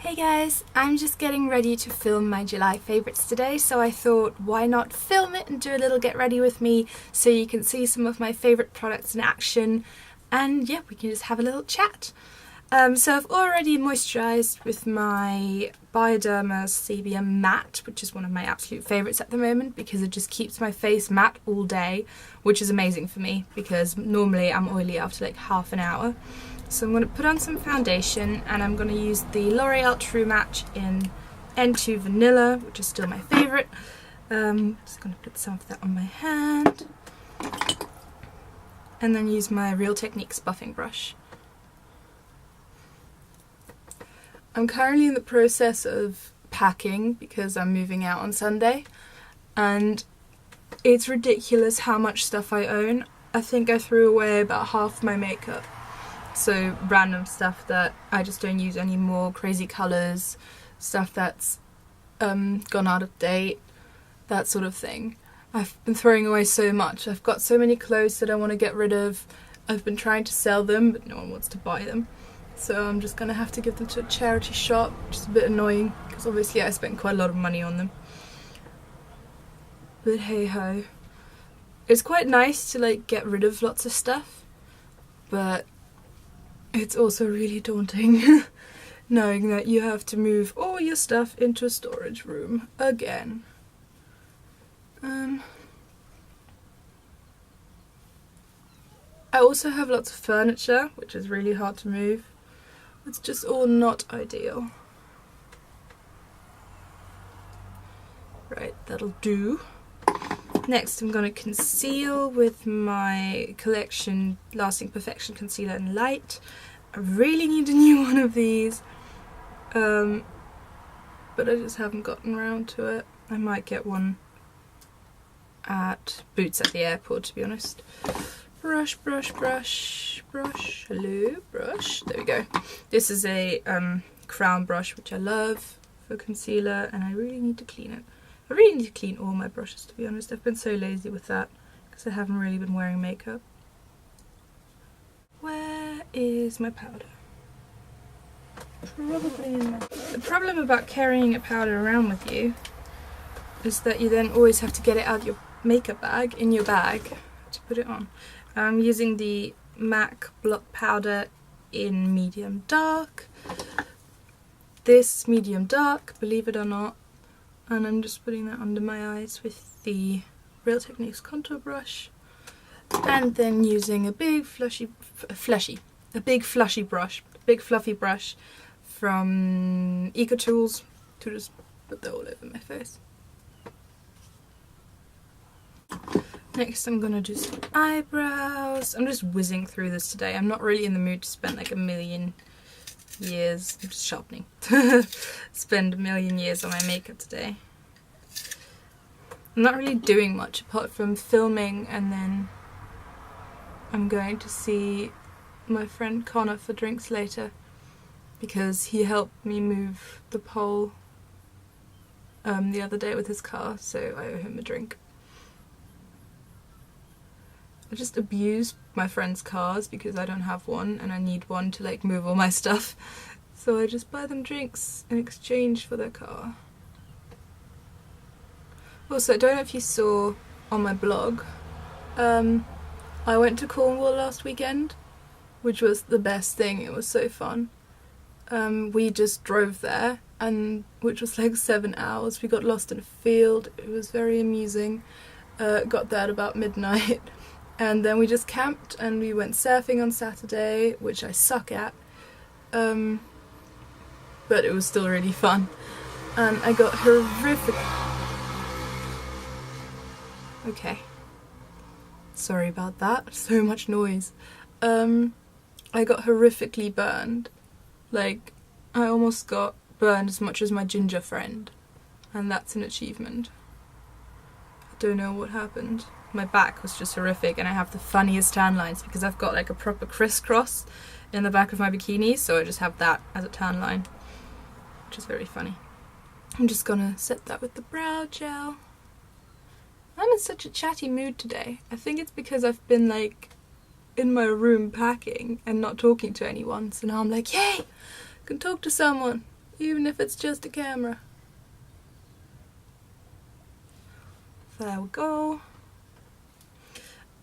Hey guys, I'm just getting ready to film my July favourites today, so I thought why not film it and do a little get ready with me so you can see some of my favourite products in action, and yeah, we can just have a little chat. So I've already moisturised with my Bioderma Sebium Mat, which is one of my absolute favourites at the moment because it just keeps my face matte all day, which is amazing for me because normally I'm oily after like half an hour. So I'm going to put on some foundation and I'm going to use the L'Oreal True Match in N2 Vanilla, which is still my favourite. Just going to put some of that on my hand and then use my Real Techniques buffing brush. I'm currently in the process of packing because I'm moving out on Sunday and it's ridiculous how much stuff I own. I think I threw away about half my makeup. So random stuff that I just don't use anymore, crazy colours, stuff that's gone out of date, that sort of thing. I've been throwing away so much. I've got so many clothes that I want to get rid of. I've been trying to sell them, but no one wants to buy them. So I'm just going to have to give them to a charity shop, which is a bit annoying, because obviously I spent quite a lot of money on them. But hey ho. It's quite nice to like get rid of lots of stuff, but it's also really daunting knowing that you have to move all your stuff into a storage room again. I also have lots of furniture, which is really hard to move. It's just all not ideal. Right, that'll do. Next I'm going to conceal with my Collection Lasting Perfection Concealer in Light. I really need a new one of these, but I just haven't gotten around to it. I might get one at Boots at the airport, to be honest. Brush, brush, brush, brush, hello, brush. There we go. This is a crown brush, which I love for concealer, and I really need to clean it. I really need to clean all my brushes, to be honest. I've been so lazy with that because I haven't really been wearing makeup. Where is my powder? Probably in there. The problem about carrying a powder around with you is that you then always have to get it out of your makeup bag, in your bag, to put it on. I'm using the MAC Blot powder in medium dark. This medium dark, believe it or not. And I'm just putting that under my eyes with the Real Techniques contour brush, and then using a big fluffy brush from Eco Tools to just put that all over my face. Next I'm gonna do some eyebrows. I'm just whizzing through this today. I'm not really in the mood to spend like a million years, I'm just sharpening, spend a million years on my makeup today. I'm not really doing much apart from filming, and then I'm going to see my friend Connor for drinks later because he helped me move the pole the other day with his car, so I owe him a drink. I just abuse my friends' cars because I don't have one and I need one to like move all my stuff. So I just buy them drinks in exchange for their car. Also, I don't know if you saw on my blog, I went to Cornwall last weekend, which was the best thing. It was so fun. We just drove there, and which was like 7 hours. We got lost in a field. It was very amusing. Got there at about midnight. And then we just camped and we went surfing on Saturday, which I suck at, but it was still really fun. And I got horrific... Okay. Sorry about that, so much noise. I got horrifically burned. Like, I almost got burned as much as my ginger friend, and that's an achievement. I don't know what happened. My back was just horrific, and I have the funniest tan lines because I've got like a proper crisscross in the back of my bikini, so I just have that as a tan line, which is very funny. I'm just gonna set that with the brow gel. I'm in such a chatty mood today. I think it's because I've been like in my room packing and not talking to anyone, so now I'm like, yay, I can talk to someone. even if it's just a camera. There we go.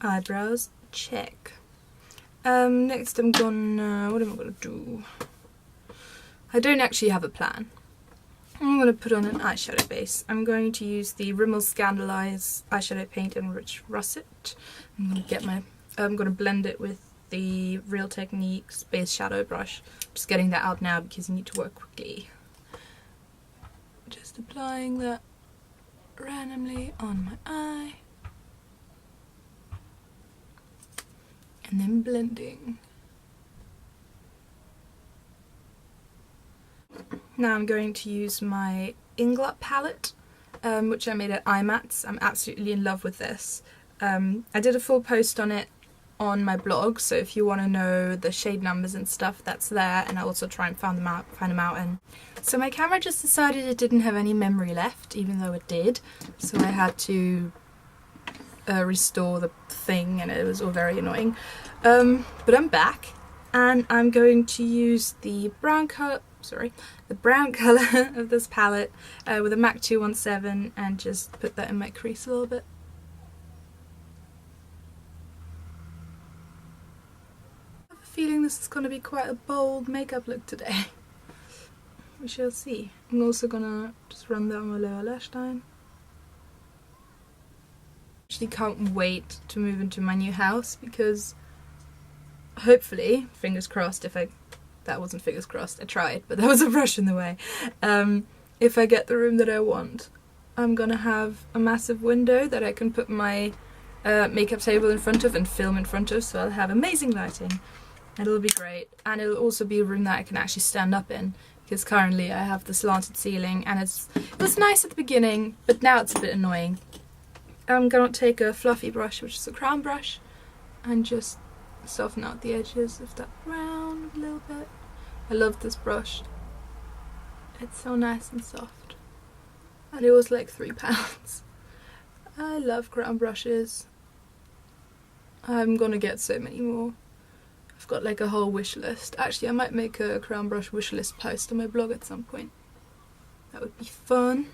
Eyebrows, check. Next I'm gonna, what am I gonna do? I don't actually have a plan. I'm gonna put on an eyeshadow base. I'm going to use the Rimmel Scandaleyes eyeshadow paint in Rich Russet. I'm gonna blend it with the Real Techniques base shadow brush. Just getting that out now because you need to work quickly. Just applying that randomly on my eye. And then blending. Now I'm going to use my Inglot palette, which I made at iMats. I'm absolutely in love with this. I did a full post on it on my blog, so if you want to know the shade numbers and stuff, that's there, and I also try and find them out. And so my camera just decided it didn't have any memory left, even though it did, so I had to restore the thing, and it was all very annoying. But I'm back, and I'm going to use the brown colour of this palette with a MAC 217 and just put that in my crease a little bit. I have a feeling this is going to be quite a bold makeup look today. We shall see. I'm also gonna just run down my lower lash line. Actually can't wait to move into my new house because hopefully, fingers crossed, that wasn't fingers crossed, I tried, but there was a brush in the way. If I get the room that I want, I'm gonna have a massive window that I can put my makeup table in front of and film in front of, so I'll have amazing lighting. It'll be great, and it'll also be a room that I can actually stand up in, because currently I have the slanted ceiling, and it was nice at the beginning, but now it's a bit annoying. I'm gonna take a fluffy brush, which is a crown brush, and just soften out the edges of that brown a little bit. I love this brush. It's so nice and soft. And it was like £3. I love crown brushes. I'm gonna get so many more. I've got like a whole wish list. Actually, I might make a crown brush wish list post on my blog at some point. That would be fun.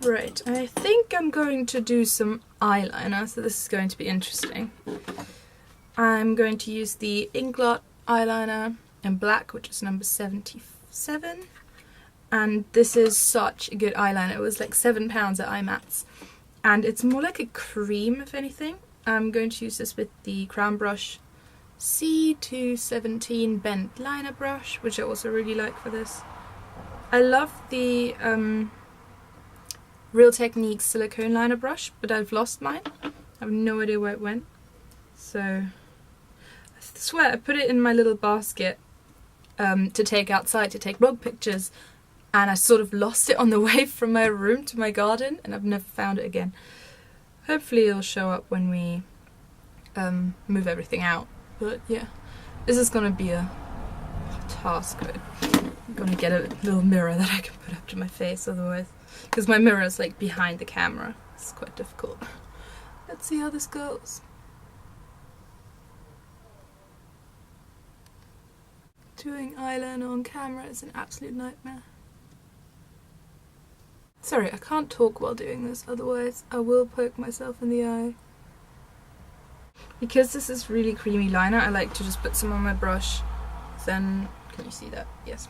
Right, I think I'm going to do some eyeliner, so this is going to be interesting. I'm going to use the Inglot eyeliner in black, which is number 77. And this is such a good eyeliner. It was like £7 at iMats. And it's more like a cream, if anything. I'm going to use this with the Crown Brush C217 Bent Liner Brush, which I also really like for this. I love the Real Techniques silicone liner brush, but I've lost mine. I have no idea where it went. So, I swear I put it in my little basket to take outside to take blog pictures, and I sort of lost it on the way from my room to my garden, and I've never found it again. Hopefully it'll show up when we move everything out, but yeah, this is gonna be a task. I'm gonna get a little mirror that I can put up to my face otherwise, because my mirror is like behind the camera. It's quite difficult. Let's see how this goes. Doing eyeliner on camera is an absolute nightmare. Sorry, I can't talk while doing this, otherwise I will poke myself in the eye. Because this is really creamy liner, I like to just put some on my brush, then, can you see that? Yes.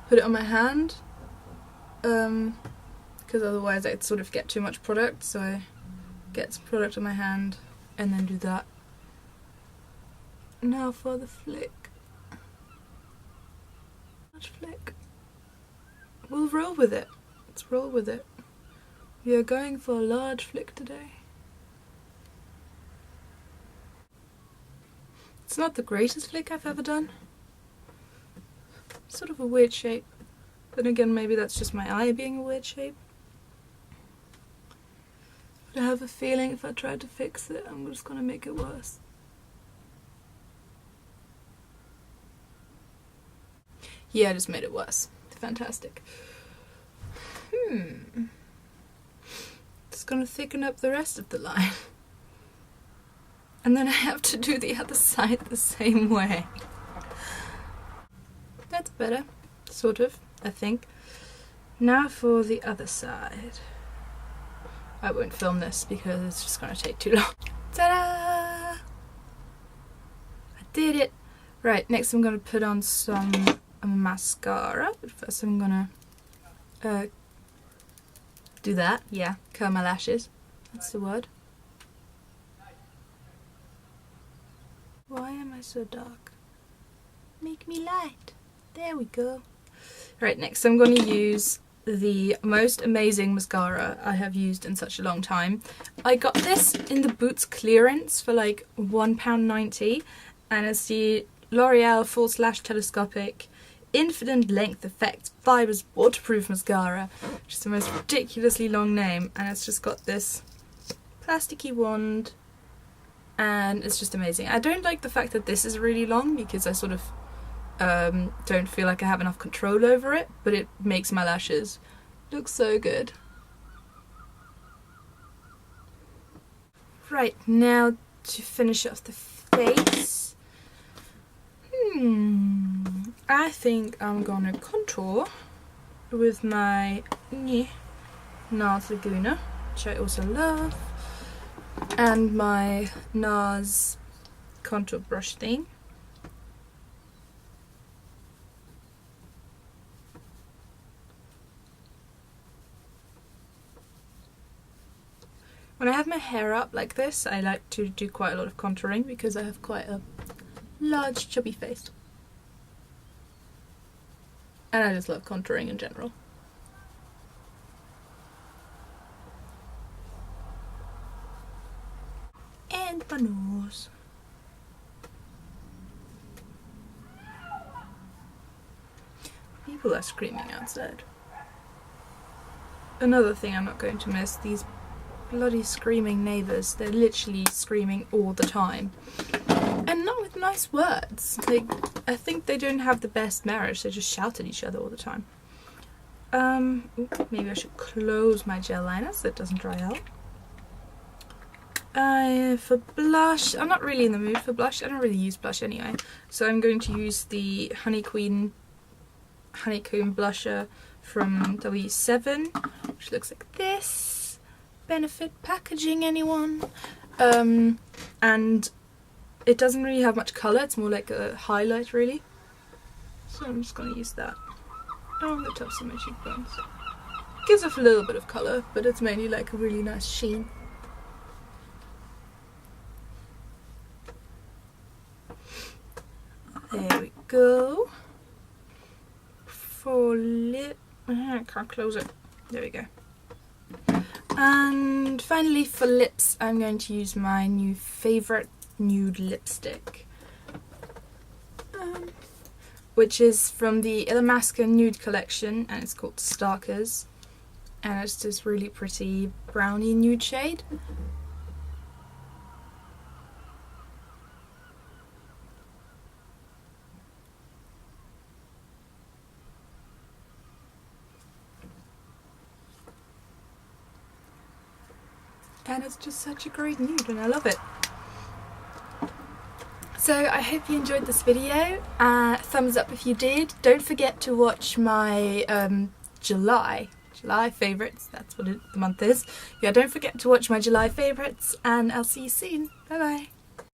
Put it on my hand, because otherwise I'd sort of get too much product, so I get some product on my hand and then do that. Now for the flick. Large flick. We'll roll with it. Let's roll with it. We are going for a large flick today. It's not the greatest flick I've ever done. Sort of a weird shape. Then again, maybe that's just my eye being a weird shape. But I have a feeling if I try to fix it, I'm just gonna make it worse. Yeah, I just made it worse. Fantastic. Just gonna thicken up the rest of the line. And then I have to do the other side the same way. That's better, sort of, I think. Now for the other side. I won't film this because it's just going to take too long. Ta-da! I did it! Right, next I'm going to put on some mascara. But first I'm going to do that. Yeah, curl my lashes. That's the word. Why am I so dark? Make me light. There we go. Right, next I'm going to use the most amazing mascara I have used in such a long time. I got this in the Boots clearance for like £1.90, and it's the L'Oreal False Lash Telescopic Infinite Length Effect Fibers Waterproof Mascara, which is the most ridiculously long name, and it's just got this plasticky wand, and it's just amazing. I don't like the fact that this is really long because I sort of don't feel like I have enough control over it, but it makes my lashes look so good. Right, now to finish off the face, I think I'm gonna contour with my Nars Laguna, which I also love, and my Nars contour brush thing. When I have my hair up like this, I like to do quite a lot of contouring because I have quite a large chubby face. And I just love contouring in general. And my nose. People are screaming outside. Another thing I'm not going to miss, these bloody screaming neighbours. They're literally screaming all the time. And not with nice words. Like, I think they don't have the best marriage, they just shout at each other all the time. Maybe I should close my gel liner so it doesn't dry out. For blush, I'm not really in the mood for blush. I don't really use blush anyway. So I'm going to use the Honeycomb blusher from W7, which looks like this. Benefit packaging, anyone? And it doesn't really have much colour, it's more like a highlight really. So I'm just going to use that on the tops of my cheekbones. Gives off a little bit of colour, but it's mainly like a really nice sheen. There we go. For lip, I can't close it. There we go. And finally for lips, I'm going to use my new favourite nude lipstick, which is from the Illamasqua Nude collection, and it's called Starkers, and it's this really pretty brownie nude shade. And it's just such a great nude and I love it. So I hope you enjoyed this video. Thumbs up if you did. Don't forget to watch my July favourites. That's what the month is. Yeah, don't forget to watch my July favourites, and I'll see you soon. Bye bye.